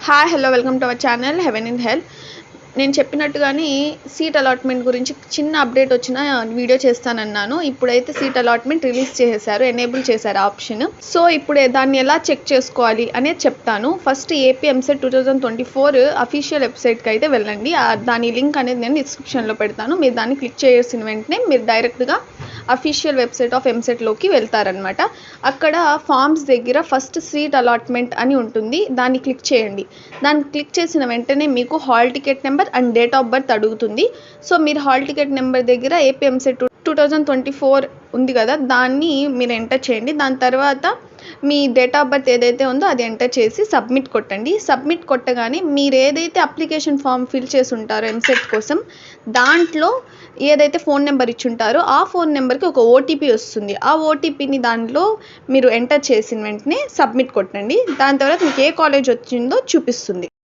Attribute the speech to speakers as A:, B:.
A: Hi hello welcome to our channel haven in health. నేను చెప్పినట్టుగానే seat allotment గురించి చిన్న అప్డేట్ వచ్చిన వీడియో చేస్తానన్నాను. ఇప్పుడైతే సీట్ అలాట్మెంట్ రిలీజ్ చేసేసారు, ఎనేబుల్ చేశారు ఆప్షన్. సో ఇప్పుడు దాన్ని ఎలా చెక్ చేసుకోవాలి అనేది చెప్తాను. ఫస్ట్ ఏపీ ఎంసెట్ 2024 అఫీషియల్ వెబ్సైట్కి అయితే వెళ్ళండి. దాని లింక్ అనేది నేను డిస్క్రిప్షన్లో పెడతాను. మీరు దాన్ని క్లిక్ చేసిన వెంటనే మీరు డైరెక్ట్గా అఫీషియల్ వెబ్సైట్ ఆఫ్ ఎంసెట్లోకి వెళ్తారనమాట. అక్కడ ఫామ్స్ దగ్గర ఫస్ట్ సీట్ అలాట్మెంట్ అని ఉంటుంది, దాన్ని క్లిక్ చేయండి. దాన్ని క్లిక్ చేసిన వెంటనే మీకు hall ticket number and date of birth అడుగుతుంది. సో మీరు హాల్ టికెట్ నెంబర్ దగ్గర ఏపీ ఎంసెట్ 2024 ఉంది కదా, దాన్ని మీరు ఎంటర్ చేయండి. దాని తర్వాత మీ డేట్ ఆఫ్ బర్త్ ఏదైతే ఉందో అది ఎంటర్ చేసి సబ్మిట్ కొట్టండి. సబ్మిట్ కొట్టగానే మీరు ఏదైతే అప్లికేషన్ ఫామ్ ఫిల్ చేసి ఉంటారో ఎంసెట్ కోసం, దాంట్లో ఏదైతే ఫోన్ నెంబర్ ఇచ్చుంటారో ఆ ఫోన్ నెంబర్కి ఒక ఓటీపీ వస్తుంది. ఆ ఓటీపీని దాంట్లో మీరు ఎంటర్ చేసిన వెంటనే సబ్మిట్ కొట్టండి. దాని తర్వాత మీకు ఏ కాలేజ్ వచ్చిందో చూపిస్తుంది.